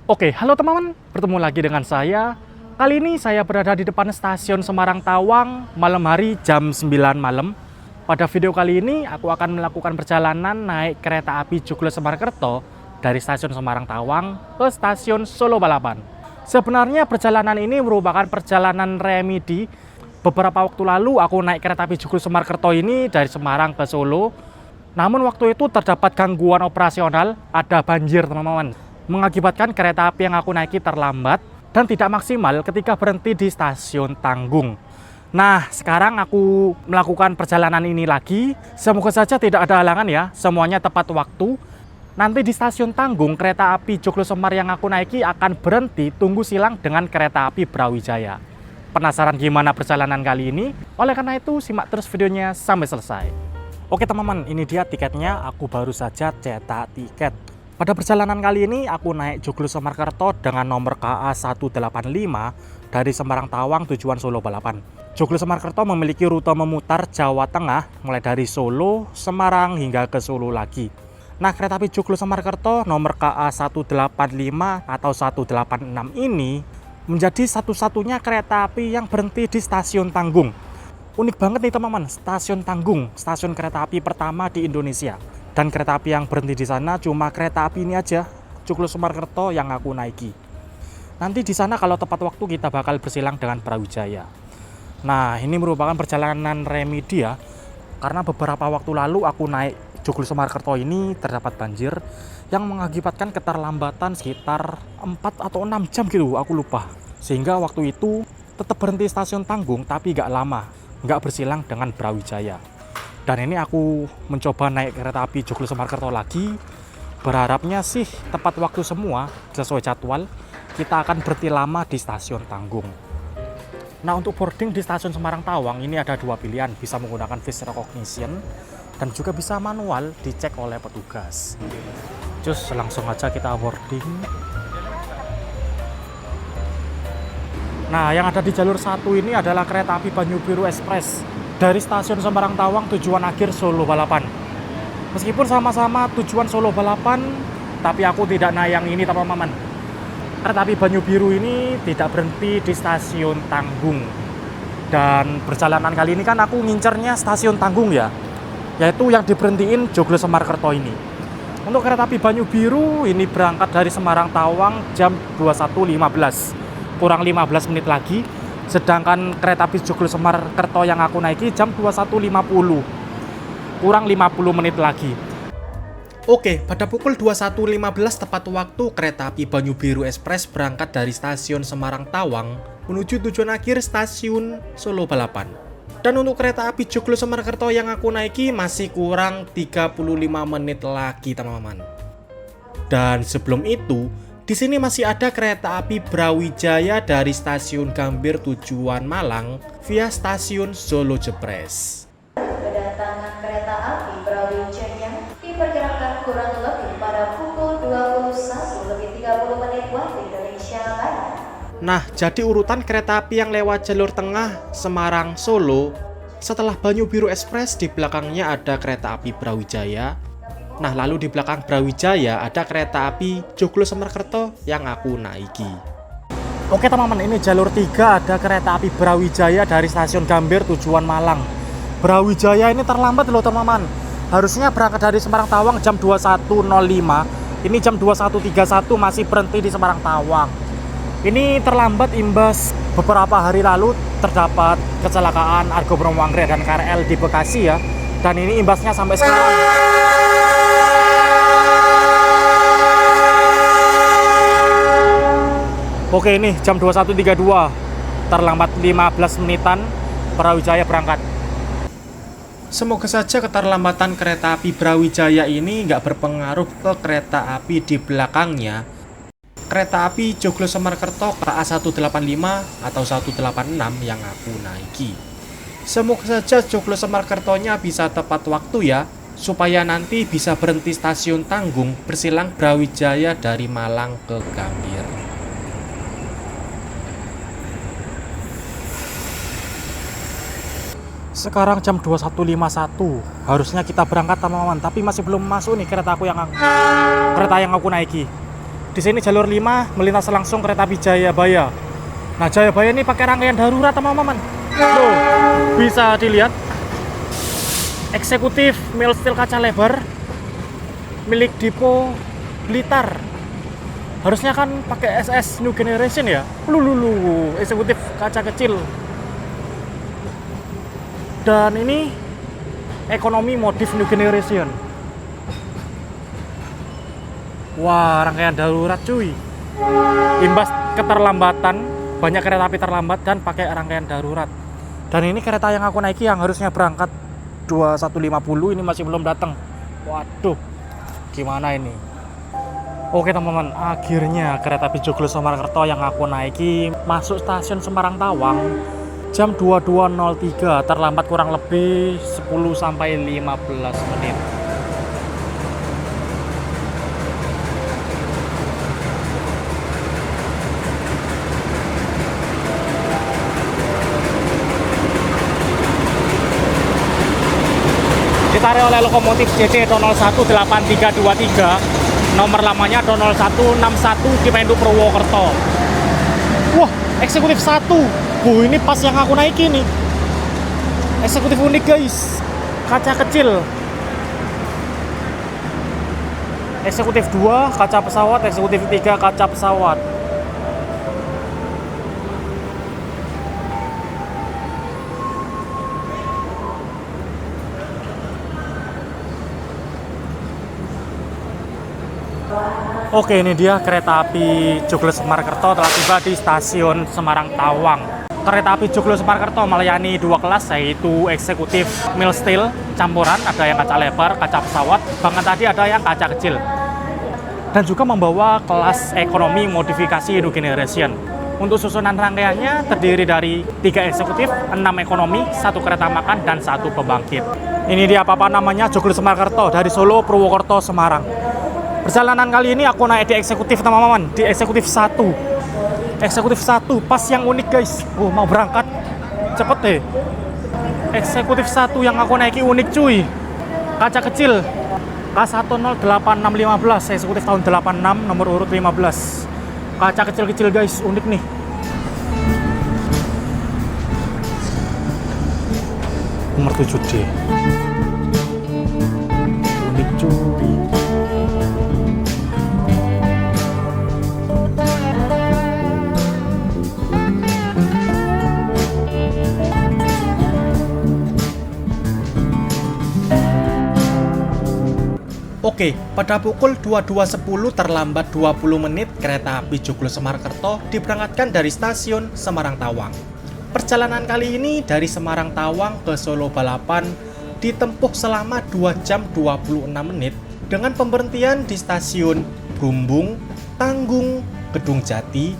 Oke, halo teman-teman, bertemu lagi dengan saya. Kali ini saya berada di depan stasiun Semarang Tawang, malam hari jam 9 malam. Pada video kali ini, aku akan melakukan perjalanan naik kereta api Joglo Semarkerto dari stasiun Semarang Tawang ke stasiun Solo Balapan. Sebenarnya perjalanan ini merupakan perjalanan remedi. Beberapa waktu lalu aku naik kereta api Joglo Semarkerto ini dari Semarang ke Solo. Namun waktu itu terdapat gangguan operasional, ada banjir teman-teman, mengakibatkan kereta api yang aku naiki terlambat dan tidak maksimal ketika berhenti di stasiun Tanggung. Nah, sekarang aku melakukan perjalanan ini lagi. Semoga saja tidak ada halangan ya, semuanya tepat waktu. Nanti di stasiun Tanggung, kereta api Joglo Semar yang aku naiki akan berhenti tunggu silang dengan kereta api Brawijaya. Penasaran gimana perjalanan kali ini? Oleh karena itu, simak terus videonya sampai selesai. Oke teman-teman, ini dia tiketnya. Aku baru saja cetak tiket. Pada perjalanan kali ini aku naik Joglo Semarkerto dengan nomor KA 185 dari Semarang Tawang tujuan Solo Balapan. Joglo Semarkerto memiliki rute memutar Jawa Tengah mulai dari Solo, Semarang hingga ke Solo lagi. Nah, kereta api Joglo Semarkerto nomor KA 185 atau 186 ini menjadi satu-satunya kereta api yang berhenti di stasiun Tanggung. Unik banget nih teman-teman, stasiun Tanggung, stasiun kereta api pertama di Indonesia. Dan kereta api yang berhenti di sana cuma kereta api ini aja, Joglo Semarkerto yang aku naiki. Nanti di sana kalau tepat waktu kita bakal bersilang dengan Brawijaya. Nah, ini merupakan perjalanan remedi ya, karena beberapa waktu lalu aku naik Joglo Semarkerto ini terdapat banjir yang mengakibatkan keterlambatan sekitar 4 atau 6 jam gitu, aku lupa. Sehingga waktu itu tetap berhenti stasiun Tanggung tapi gak lama, gak bersilang dengan Brawijaya. Dan ini aku mencoba naik kereta api Joglo Semarkerto lagi. Berharapnya sih tepat waktu semua, sesuai jadwal. Kita akan berhenti lama di stasiun Tanggung. Nah, untuk boarding di stasiun Semarang Tawang ini ada dua pilihan. Bisa menggunakan face recognition dan juga bisa manual, dicek oleh petugas. Terus langsung aja kita boarding. Nah, yang ada di jalur 1 ini adalah kereta api Banyu Biru Express dari stasiun Semarang Tawang tujuan akhir Solo Balapan. Meskipun sama-sama tujuan Solo Balapan, tapi aku tidak naik yang ini teman-teman. Kereta api Banyu Biru ini tidak berhenti di stasiun Tanggung. Dan perjalanan kali ini kan aku ngincernya stasiun Tanggung ya, yaitu yang diberhentiin Joglo Semarkerto ini. Untuk kereta api Banyu Biru ini berangkat dari Semarang Tawang jam 21.15, kurang 15 menit lagi. Sedangkan kereta api Joglo Semarkerto yang aku naiki jam 21.50, kurang 50 menit lagi. Oke, pada pukul 21.15 tepat waktu kereta api Banyu Biru Express berangkat dari stasiun Semarang Tawang menuju tujuan akhir stasiun Solo Balapan. Dan untuk kereta api Joglo Semarkerto yang aku naiki masih kurang 35 menit lagi teman-teman. Dan sebelum itu, di sini masih ada kereta api Brawijaya dari stasiun Gambir tujuan Malang via stasiun Solo Jepres. Kedatangan kereta api Brawijaya diperkirakan kurang lebih pada pukul 21.30 waktu Indonesia Barat. Nah, jadi urutan kereta api yang lewat jalur tengah Semarang Solo, setelah Banyu Biru Express di belakangnya ada kereta api Brawijaya. Nah, lalu di belakang Brawijaya ada kereta api Joglo Semarkerto yang aku naiki. Oke teman-teman, ini jalur 3 ada kereta api Brawijaya dari stasiun Gambir tujuan Malang. Brawijaya ini terlambat loh teman-teman. Harusnya berangkat dari Semarang Tawang jam 21.05. Ini jam 21.31 masih berhenti di Semarang Tawang. Ini terlambat imbas beberapa hari lalu terdapat kecelakaan Argo Bromo Anggrek dan KRL di Bekasi ya. Dan ini imbasnya sampai sekarang. Oke, ini jam 21.32, terlambat 15 menitan, Brawijaya berangkat. Semoga saja keterlambatan kereta api Brawijaya ini nggak berpengaruh ke kereta api di belakangnya. Kereta api Joglo Semarkerto KA 185 atau 186 yang aku naiki. Semoga saja Joglo Semarkertonya bisa tepat waktu ya, supaya nanti bisa berhenti stasiun Tanggung bersilang Brawijaya dari Malang ke Gambir. Sekarang jam 21.51. Harusnya kita berangkat teman-teman, tapi masih belum masuk nih kereta yang aku naiki. Di sini jalur 5 melintas langsung kereta api Jayabaya. Nah, Jayabaya ini pakai rangkaian darurat teman-teman. Loh, bisa dilihat. Eksekutif mild steel kaca lebar milik Depo Blitar. Harusnya kan pakai SS New Generation ya. Lulu, eksekutif kaca kecil. Dan ini ekonomi modif New Generation. Wah, rangkaian darurat cuy. Imbas keterlambatan, banyak kereta api terlambat dan pakai rangkaian darurat. Dan ini kereta yang aku naiki yang harusnya berangkat 21.50 ini masih belum datang. Waduh, gimana ini? Oke teman-teman, akhirnya kereta api Joglo Samarkerto yang aku naiki masuk stasiun Semarang Tawang jam 22.03, terlambat kurang lebih 10-15 menit. Ditarik oleh lokomotif JT 018323, nomor lamanya 0161 di Mendu Purwokerto. Wah, eksekutif 1. Ini pas yang aku naiki nih. Eksekutif unik guys, kaca kecil. Eksekutif 2 kaca pesawat, eksekutif 3 kaca pesawat. Oke, ini dia kereta api Joglo Samarkerto telah tiba di stasiun Semarang Tawang. Kereta api Joglo Samarkerto melayani 2 kelas, yaitu eksekutif mild steel campuran, ada yang kaca lebar, kaca pesawat, bahkan tadi ada yang kaca kecil. Dan juga membawa kelas ekonomi modifikasi New Generation. Untuk susunan rangkaiannya terdiri dari 3 eksekutif, 6 ekonomi, 1 kereta makan, dan 1 pembangkit. Ini dia apa namanya Joglo Samarkerto dari Solo, Purwokerto, Semarang. Perjalanan kali ini aku naik di eksekutif teman-teman, di eksekutif 1. Eksekutif 1, pas yang unik guys. Mau berangkat, cepet deh. Eksekutif 1 yang aku naiki unik cuy. Kaca kecil, K108615, eksekutif tahun 86, nomor urut 15. Kaca kecil-kecil guys, unik nih. Nomor 7D. Unik cuy. Oke, pada pukul 22.10 terlambat 20 menit, kereta api Joglo Samarkerto diberangkatkan dari stasiun Semarang Tawang. Perjalanan kali ini dari Semarang Tawang ke Solo Balapan ditempuh selama 2 jam 26 menit dengan pemberhentian di stasiun Bumbung, Tanggung, Gedung Jati,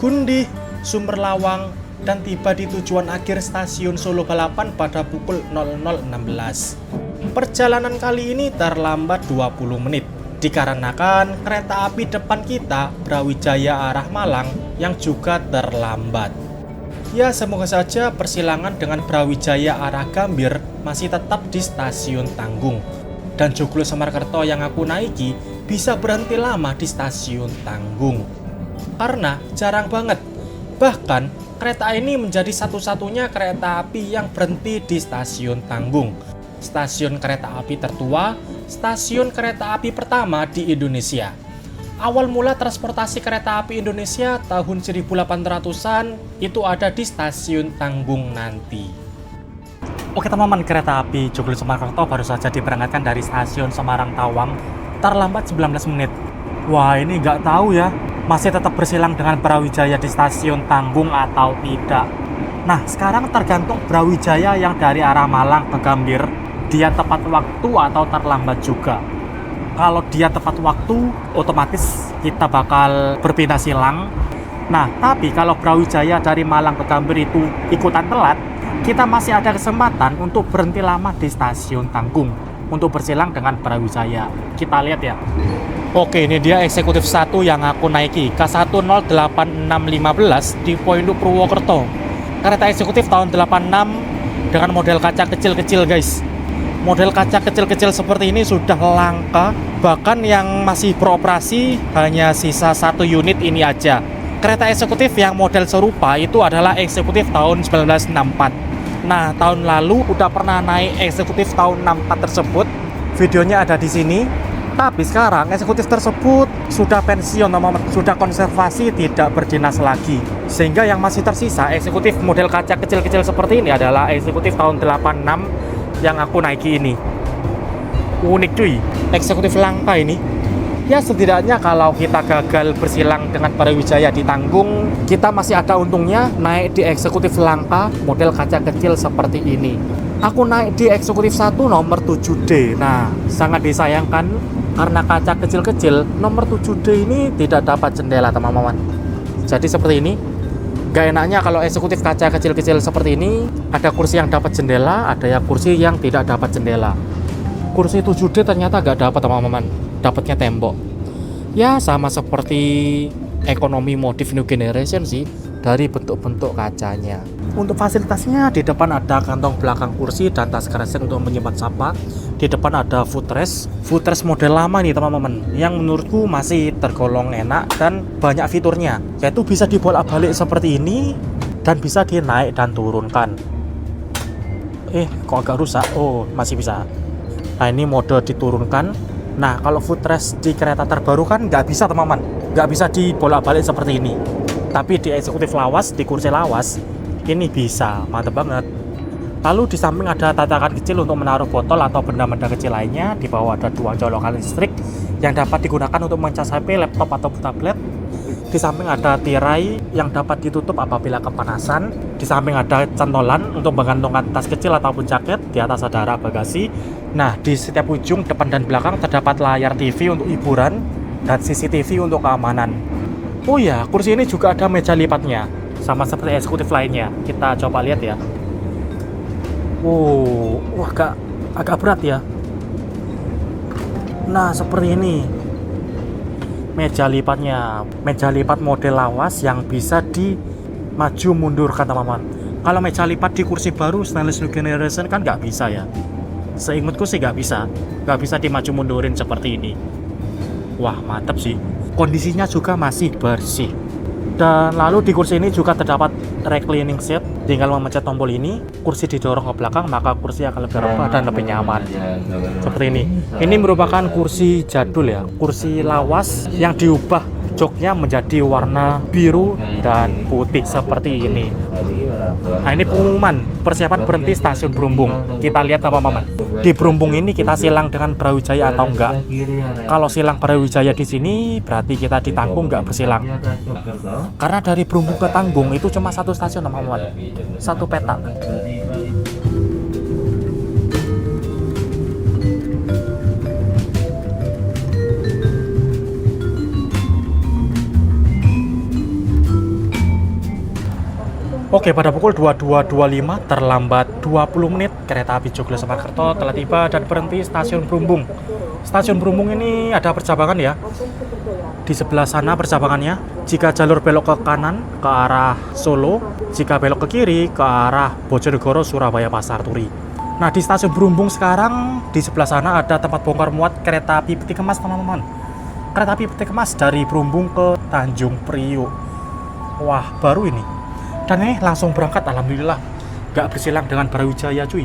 Gundih, Sumberlawang, dan tiba di tujuan akhir stasiun Solo Balapan pada pukul 00.16. Perjalanan kali ini terlambat 20 menit dikarenakan kereta api depan kita Brawijaya arah Malang yang juga terlambat. Ya, semoga saja persilangan dengan Brawijaya arah Gambir masih tetap di stasiun Tanggung. Dan Joglo Samarkerto yang aku naiki bisa berhenti lama di stasiun Tanggung. Karena jarang banget. Bahkan kereta ini menjadi satu-satunya kereta api yang berhenti di stasiun Tanggung. Stasiun kereta api tertua, stasiun kereta api pertama di Indonesia. Awal mula transportasi kereta api Indonesia tahun 1800-an itu ada di stasiun Tanggung nanti. Oke teman-teman, kereta api Joglo Samarkerto baru saja diberangkatkan dari stasiun Semarang Tawang, terlambat 19 menit. Wah, ini nggak tahu ya, masih tetap bersilang dengan Brawijaya di stasiun Tanggung atau tidak. Nah, sekarang tergantung Brawijaya yang dari arah Malang ke Gambir, dia tepat waktu atau terlambat juga. Kalau dia tepat waktu, otomatis kita bakal berpindah silang. Nah, tapi kalau Brawijaya dari Malang ke Gambir itu ikutan telat, kita masih ada kesempatan untuk berhenti lama di stasiun Tanggung untuk bersilang dengan Brawijaya. Kita lihat ya. Oke, ini dia eksekutif 1 yang aku naiki, K108615 di Poindu Purwokerto. Kereta eksekutif tahun 86 dengan model kaca kecil-kecil guys. Model kaca kecil-kecil seperti ini sudah langka Bahkan yang masih beroperasi hanya sisa 1 unit ini aja. Kereta eksekutif yang model serupa itu adalah eksekutif tahun 1964. Nah, tahun lalu udah pernah naik eksekutif tahun 64 tersebut. Videonya ada di sini. Tapi sekarang eksekutif tersebut sudah pensiun, sudah konservasi, tidak berdinas lagi. Sehingga yang masih tersisa eksekutif model kaca kecil-kecil seperti ini adalah eksekutif tahun 86 yang aku naiki ini. Unik cuy, eksekutif langka ini. Ya setidaknya kalau kita gagal bersilang dengan Brawijaya di Tanggung, kita masih ada untungnya naik di eksekutif langka model kaca kecil seperti ini. Aku naik di eksekutif 1 nomor 7D. Nah, sangat disayangkan karena kaca kecil-kecil nomor 7D ini tidak dapat jendela, teman-teman. Jadi seperti ini. Gak enaknya kalau eksekutif kaca kecil-kecil seperti ini, ada kursi yang dapat jendela, ada ya kursi yang tidak dapat jendela. Kursi 7D ternyata gak dapat, teman-teman. Dapatnya tembok. Ya sama seperti ekonomi modif new generation sih, dari bentuk-bentuk kacanya. Untuk fasilitasnya di depan ada kantong belakang kursi dan tas kresek untuk menyimpan sampah. Di depan ada footrest model lama nih teman-teman, yang menurutku masih tergolong enak dan banyak fiturnya, yaitu bisa dibolak-balik seperti ini dan bisa dinaik dan turunkan. Kok agak rusak? Oh, masih bisa. Nah, ini mode diturunkan. Nah, kalau footrest di kereta terbaru kan nggak bisa, teman-teman. Nggak bisa dibolak-balik seperti ini. Tapi di eksekutif lawas, di kursi lawas, ini bisa. Mantap banget. Lalu di samping ada tatakan kecil untuk menaruh botol atau benda-benda kecil lainnya. Di bawah ada 2 colokan listrik yang dapat digunakan untuk mencas HP, laptop, atau tablet. Di samping ada tirai yang dapat ditutup apabila kepanasan. Di samping ada cantolan untuk menggantungkan tas kecil ataupun jaket. Di atas ada rak bagasi. Nah, di setiap ujung depan dan belakang terdapat layar TV untuk hiburan dan CCTV untuk keamanan. Oh ya, kursi ini juga ada meja lipatnya, sama seperti eksekutif lainnya. Kita coba lihat ya. Wah, agak berat ya. Nah, seperti ini meja lipatnya, meja lipat model lawas yang bisa dimaju mundurkan, teman-teman. Kalau meja lipat di kursi baru stainless new generation kan nggak bisa ya. Seingatku sih nggak bisa dimaju mundurin seperti ini. Wah, mantap sih. Kondisinya juga masih bersih. Dan lalu di kursi ini juga terdapat reclining seat. Tinggal memencet tombol ini, kursi didorong ke belakang, maka kursi akan lebih rebah dan lebih nyaman. Seperti ini. Ini merupakan kursi jadul ya, kursi lawas yang diubah joknya menjadi warna biru dan putih seperti ini. Nah, ini pengumuman persiapan berhenti stasiun Brumbung. Kita lihat teman-teman. Di Brumbung ini kita silang dengan Brawijaya atau enggak. Kalau silang Brawijaya di sini berarti kita di Tanggung enggak bersilang. Karena dari Brumbung ke Tanggung itu cuma 1 stasiun, teman-teman. 1 petak. Oke, pada pukul 22.25 terlambat 20 menit kereta api Joglo-Samarkerto telah tiba dan berhenti stasiun Brumbung. Stasiun Brumbung ini ada percabangan ya. Di sebelah sana percabangannya. Jika jalur belok ke kanan ke arah Solo, jika belok ke kiri ke arah Bojonegoro, Surabaya, Pasar Turi. Nah, di stasiun Brumbung sekarang di sebelah sana ada tempat bongkar muat kereta api peti kemas, teman-teman. Kereta api peti kemas dari Brumbung ke Tanjung Priok. Wah, baru ini. Dan ini langsung berangkat, alhamdulillah. Gak bersilang dengan Brawijaya cuy.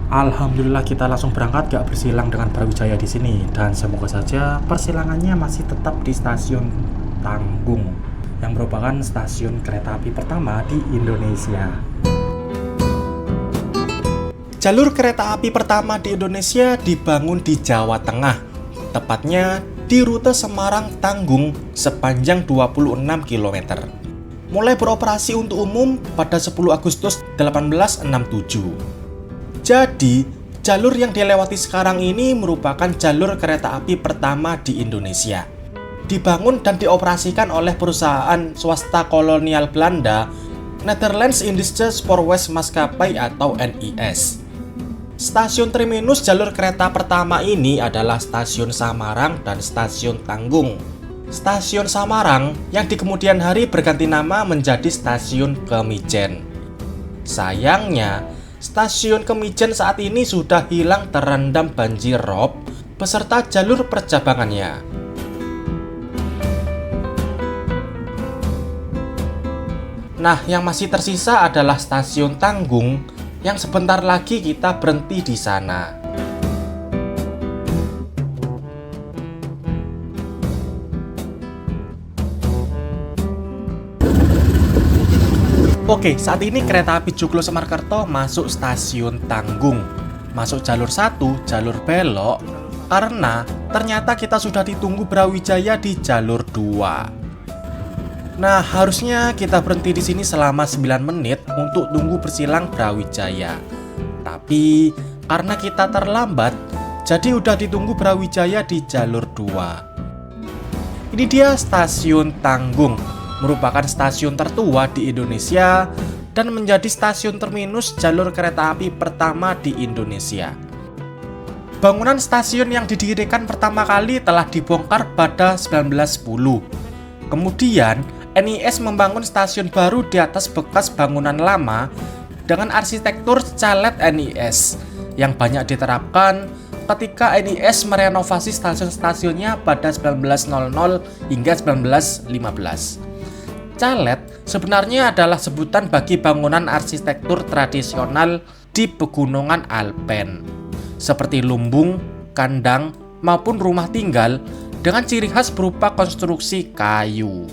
Alhamdulillah kita langsung berangkat, gak bersilang dengan Brawijaya di sini. Dan semoga saja persilangannya masih tetap di stasiun Tanggung, yang merupakan stasiun kereta api pertama di Indonesia. Jalur kereta api pertama di Indonesia dibangun di Jawa Tengah, tepatnya di rute Semarang-Tanggung sepanjang 26 km. Mulai beroperasi untuk umum pada 10 Agustus 1867. Jadi, jalur yang dilewati sekarang ini merupakan jalur kereta api pertama di Indonesia. Dibangun dan dioperasikan oleh perusahaan swasta kolonial Belanda, Netherlands Indische Spoorweg Maatschappij atau NIS. Stasiun terminus jalur kereta pertama ini adalah Stasiun Samarang dan Stasiun Tanggung. Stasiun Samarang yang di kemudian hari berganti nama menjadi Stasiun Kemijen. Sayangnya, Stasiun Kemijen saat ini sudah hilang terendam banjir rob beserta jalur percabangannya. Nah, yang masih tersisa adalah Stasiun Tanggung yang sebentar lagi kita berhenti di sana. Oke, saat ini kereta api Joglo Semarkerto masuk Stasiun Tanggung. Masuk jalur 1, jalur belok, karena ternyata kita sudah ditunggu Brawijaya di jalur 2. Nah, harusnya kita berhenti di sini selama 9 menit untuk tunggu bersilang Brawijaya. Tapi karena kita terlambat, jadi udah ditunggu Brawijaya di jalur 2. Ini dia Stasiun Tanggung, merupakan stasiun tertua di Indonesia dan menjadi stasiun terminus jalur kereta api pertama di Indonesia. Bangunan stasiun yang didirikan pertama kali telah dibongkar pada 1910. Kemudian, NIS membangun stasiun baru di atas bekas bangunan lama dengan arsitektur calet NIS yang banyak diterapkan ketika NIS merenovasi stasiun-stasiunnya pada 1900 hingga 1915. Calet sebenarnya adalah sebutan bagi bangunan arsitektur tradisional di pegunungan Alpen, seperti lumbung, kandang, maupun rumah tinggal dengan ciri khas berupa konstruksi kayu.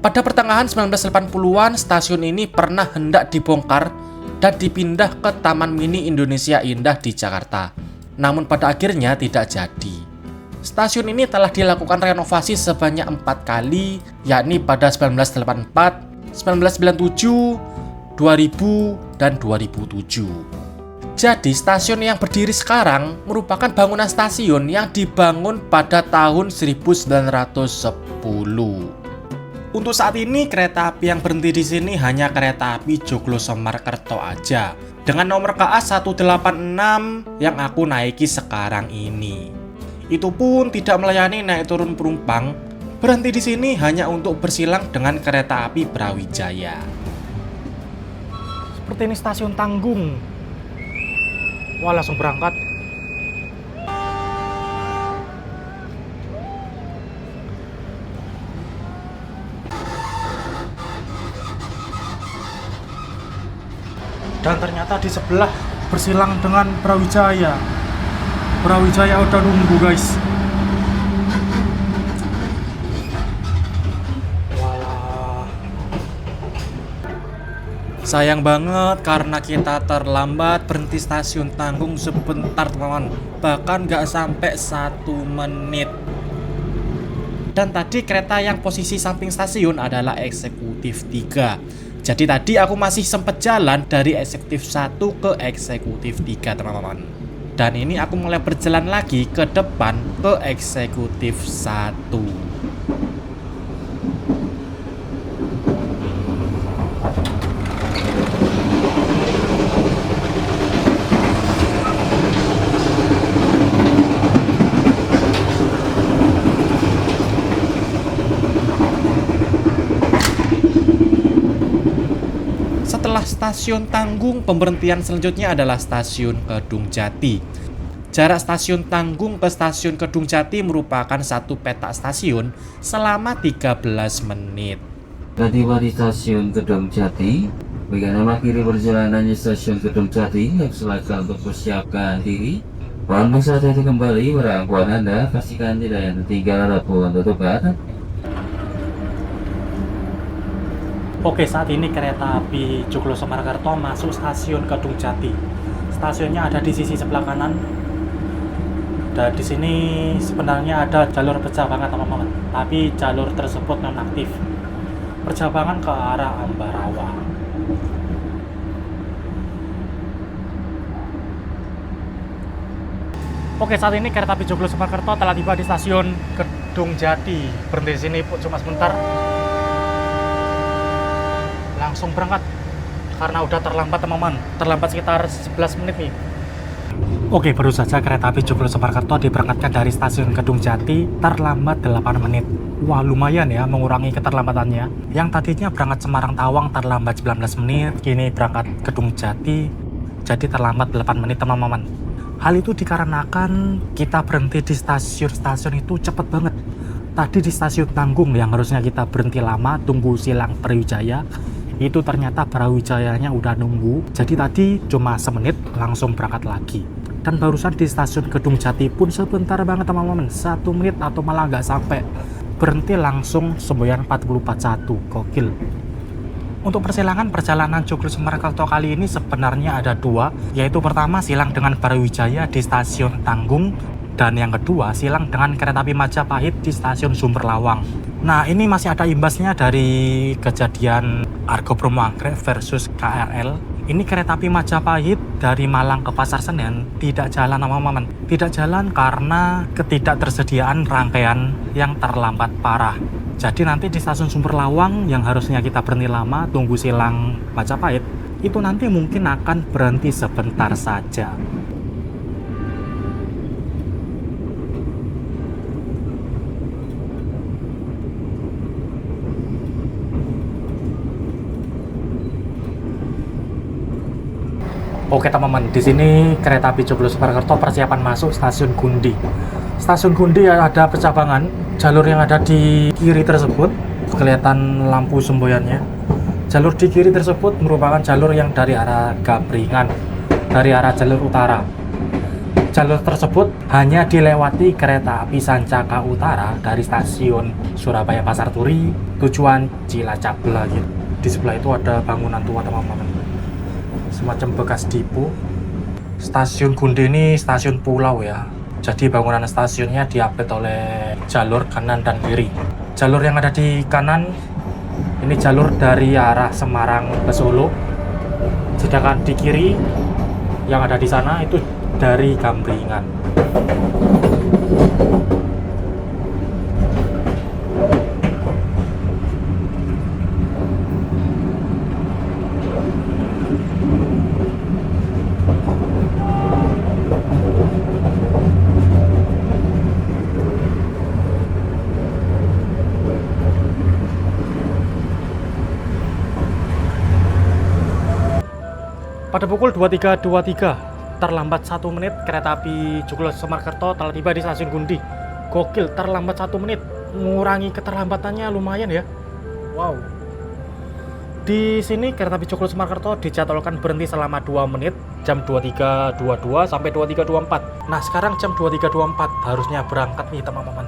Pada pertengahan 1980-an, stasiun ini pernah hendak dibongkar dan dipindah ke Taman Mini Indonesia Indah di Jakarta, namun pada akhirnya tidak jadi. Stasiun ini telah dilakukan renovasi sebanyak 4 kali, yakni pada 1984, 1997, 2000, dan 2007. Jadi, stasiun yang berdiri sekarang merupakan bangunan stasiun yang dibangun pada tahun 1910. Untuk saat ini, kereta api yang berhenti di sini hanya kereta api Joglo Semarkerto aja, dengan nomor KA 186 yang aku naiki sekarang ini. Itu pun tidak melayani naik turun penumpang, berhenti di sini hanya untuk bersilang dengan kereta api Brawijaya. Seperti ini Stasiun Tanggung. Wah, langsung berangkat. Dan ternyata di sebelah bersilang dengan Brawijaya. Brawijaya udah nunggu, guys. Walah. Sayang banget karena kita terlambat berhenti Stasiun Tanggung sebentar, teman-teman. Bahkan nggak sampai 1 menit. Dan tadi kereta yang posisi samping stasiun adalah eksekutif 3. Jadi tadi aku masih sempat jalan dari eksekutif 1 ke eksekutif 3, teman-teman. Dan ini aku mulai berjalan lagi ke depan ke eksekutif 1. Setelah Stasiun Tanggung, pemberhentian selanjutnya adalah Stasiun Kedung Jati. Jarak Stasiun Tanggung ke Stasiun Kedung Jati merupakan satu petak stasiun selama 13 menit. Tiba di Stasiun Kedung Jati, bagi nama kiri perjalanannya Stasiun Kedung Jati yang silakan untuk persiapkan diri. Mohon berhati-hati kembali barang Anda, pastikan tidak yang tertinggal ataupun tertukar. Oke, saat ini kereta api Joglo Semarkerto masuk Stasiun Kedung Jati. Stasiunnya ada di sisi sebelah kanan. Dan di sini sebenarnya ada jalur percabangan, teman-teman. Tapi jalur tersebut nonaktif. Percabangan ke arah Ambarawa. Oke, saat ini kereta api Joglo Semarkerto telah tiba di Stasiun Kedung Jati. Berhenti di sini cuma sebentar. Langsung berangkat karena udah terlambat, teman-teman. Terlambat sekitar 11 menit nih. Oke, baru saja kereta api Joglo Semarkerto diberangkatkan dari Stasiun Kedung Jati terlambat 8 menit. Wah, lumayan ya mengurangi keterlambatannya. Yang tadinya berangkat Semarang Tawang terlambat 19 menit, kini berangkat Kedung Jati jadi terlambat 8 menit teman-teman. Hal itu dikarenakan kita berhenti di stasiun-stasiun itu cepet banget. Tadi di stasiun Tanggung yang harusnya kita berhenti lama tunggu silang Brawijaya, itu ternyata Brawijayanya udah nunggu, jadi tadi cuma semenit langsung berangkat lagi. Dan barusan di stasiun Gedung Jati pun sebentar banget teman-teman, 1 menit atau malah nggak sampai, berhenti langsung semboyan 44.1, gokil. Untuk persilangan perjalanan Joglo Semarang-Kerto kali ini sebenarnya ada 2, yaitu pertama silang dengan Brawijaya di stasiun Tanggung, dan yang kedua silang dengan kereta api Majapahit di stasiun Sumber Lawang. Nah, ini masih ada imbasnya dari kejadian Argo Bromo Anggrek versus KRL. Ini kereta api Majapahit dari Malang ke Pasar Senen tidak jalan teman-teman. Tidak jalan karena ketidaktersediaan rangkaian yang terlambat parah. Jadi nanti di stasiun Sumber Lawang yang harusnya kita berhenti lama tunggu silang Majapahit, itu nanti mungkin akan berhenti sebentar saja. Oke teman-teman, di sini kereta api Joglo Semarang-Kerto persiapan masuk stasiun Gundi. Stasiun Gundi ada percabangan, jalur yang ada di kiri tersebut kelihatan lampu semboyannya. Jalur di kiri tersebut merupakan jalur yang dari arah Gabringan, dari arah jalur utara. Jalur tersebut hanya dilewati kereta api Sancaka Utara dari stasiun Surabaya Pasar Turi tujuan Cilacap lagi. Di sebelah itu ada bangunan tua teman-teman, semacam bekas depo. Stasiun Gundi ini stasiun pulau ya, jadi bangunan stasiunnya diapit oleh jalur kanan dan kiri. Jalur yang ada di kanan ini jalur dari arah Semarang ke Solo, sedangkan di kiri yang ada di sana itu dari Gambringan. Pada pukul 23.23, terlambat 1 menit, kereta api Joglo Semarang-Kerto telah tiba di stasiun Gundi. Gokil, terlambat 1 menit, mengurangi keterlambatannya lumayan ya. Wow. Di sini kereta api Joglo Semarang-Kerto dijadwalkan berhenti selama 2 menit, jam 23.22 sampai 23.24. Nah, sekarang jam 23.24 harusnya berangkat nih teman-teman.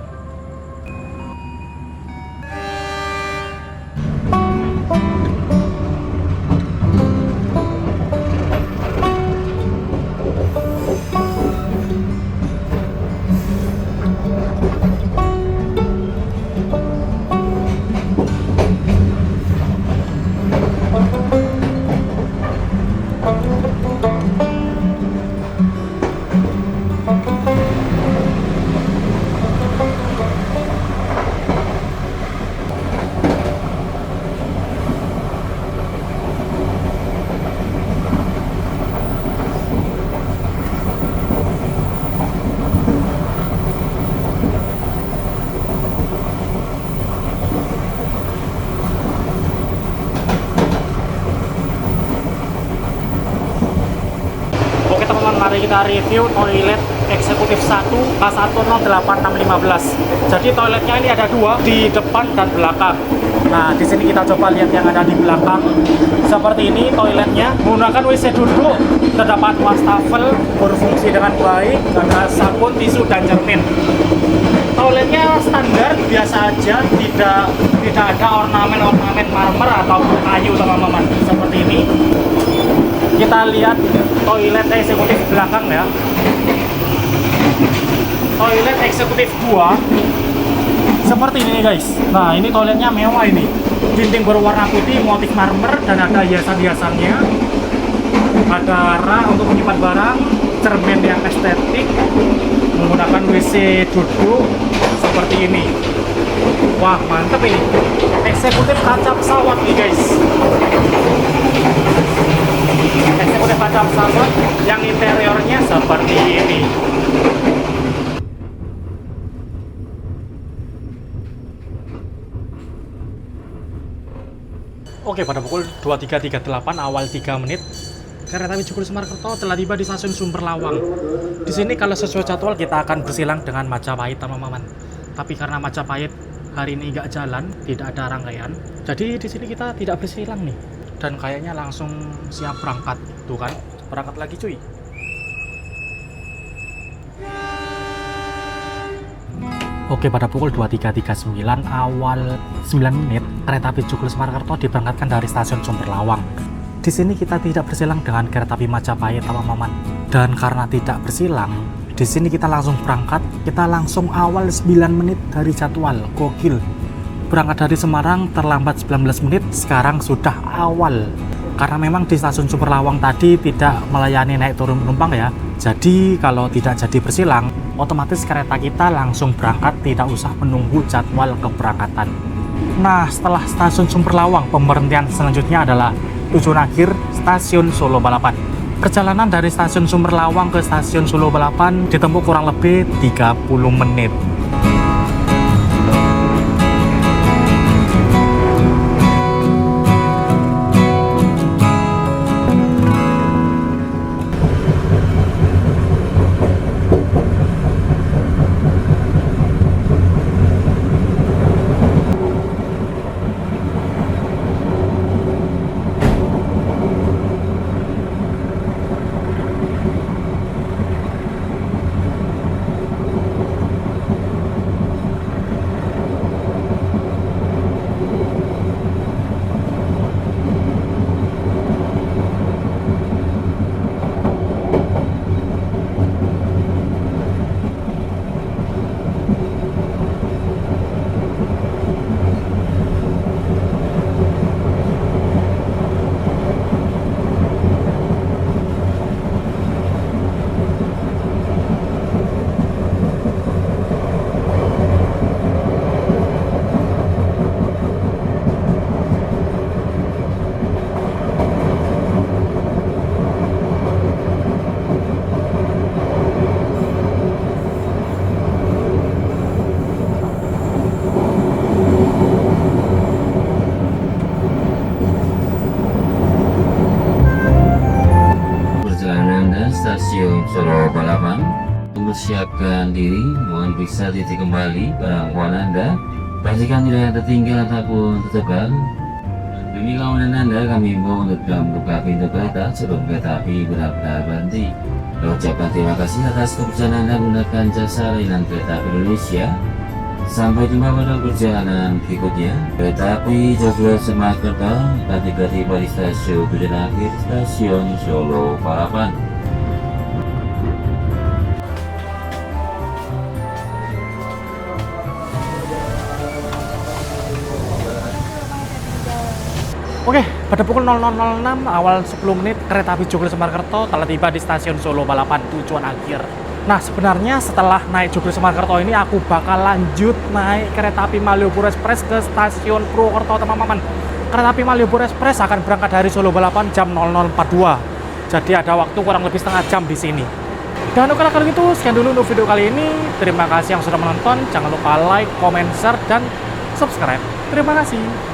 Mari kita review toilet eksekutif 1 K108615. Jadi toiletnya ini ada 2 di depan dan belakang. Nah, di sini kita coba lihat yang ada di belakang. Seperti ini toiletnya, menggunakan WC duduk, terdapat wastafel, berfungsi dengan baik, ada sabun, tisu, dan cermin. Toiletnya standar biasa aja, tidak ada ornamen marmer atau kayu teman-teman. Seperti ini. Kita lihat toilet eksekutif belakang ya. Toilet eksekutif 2 seperti ini guys. Nah, ini toiletnya mewah ini. Dinding berwarna putih, motif marmer, dan ada hiasan-hiasannya. Ada rak untuk menyimpan barang, cermin yang estetik, menggunakan WC duduk seperti ini. Wah, mantep ini. Eksekutif kaca pesawat nih guys. Eksekutif kaca pesawat yang interiornya seperti ini. Oke, pada pukul 23.38 awal 3 menit kereta api Joglo Semarkerto telah tiba di stasiun Sumber Lawang. Di sini kalau sesuai jadwal kita akan bersilang dengan Majapahit teman-teman. Tapi karena Majapahit hari ini nggak jalan, tidak ada rangkaian, jadi di sini kita tidak bersilang nih. Dan kayaknya langsung siap berangkat. Tuh kan, berangkat lagi cuy. Oke, pada pukul 23.39 awal 9 menit, kereta api Joglo Semarkerto diberangkatkan dari stasiun Sumber Lawang. Di sini kita tidak bersilang dengan kereta api Majapahit teman-teman. Dan karena tidak bersilang, di sini kita langsung berangkat. Kita langsung awal 9 menit dari jadwal. Gokil. Berangkat dari Semarang terlambat 19 menit, sekarang sudah awal. Karena memang di stasiun Sumber Lawang tadi tidak melayani naik turun penumpang ya. Jadi kalau tidak jadi bersilang, otomatis kereta kita langsung berangkat, tidak usah menunggu jadwal keberangkatan. Nah, setelah stasiun Sumber Lawang, pemberhentian selanjutnya adalah tujuan akhir stasiun Solo Balapan. Perjalanan dari stasiun Sumber Lawang ke stasiun Solo Balapan ditempuh kurang lebih 30 menit. Stasiun Solo Balapan, mempersiapkan diri, mohon periksa titik kembali barang bawaan Anda, pastikan tidak tertinggal ataupun tertekan. Demi keamanan Anda, kami himbau untuk tidak membuka pintu kereta sebelum kereta api benar-benar berhenti. Ucapkan terima kasih atas kepercayaan Anda menggunakan jasa layanan kereta api Indonesia. Sampai jumpa pada perjalanan berikutnya. Kereta api Joglo Semarkerto akan tiba di stasiun tujuan akhir stasiun Solo Balapan. Oke, pada pukul 00.06 awal 10 menit kereta api Joglo Semarkerto telah tiba di stasiun Solo Balapan tujuan akhir. Nah, sebenarnya setelah naik Joglo Semarkerto ini aku bakal lanjut naik kereta api Malioboro Express ke stasiun Purwokerto teman-teman. Kereta api Malioboro Express akan berangkat dari Solo Balapan jam 00.42. Jadi ada waktu kurang lebih setengah jam di sini. Dan oke, kalau gitu sekian dulu untuk video kali ini. Terima kasih yang sudah menonton. Jangan lupa like, comment, share, dan subscribe. Terima kasih.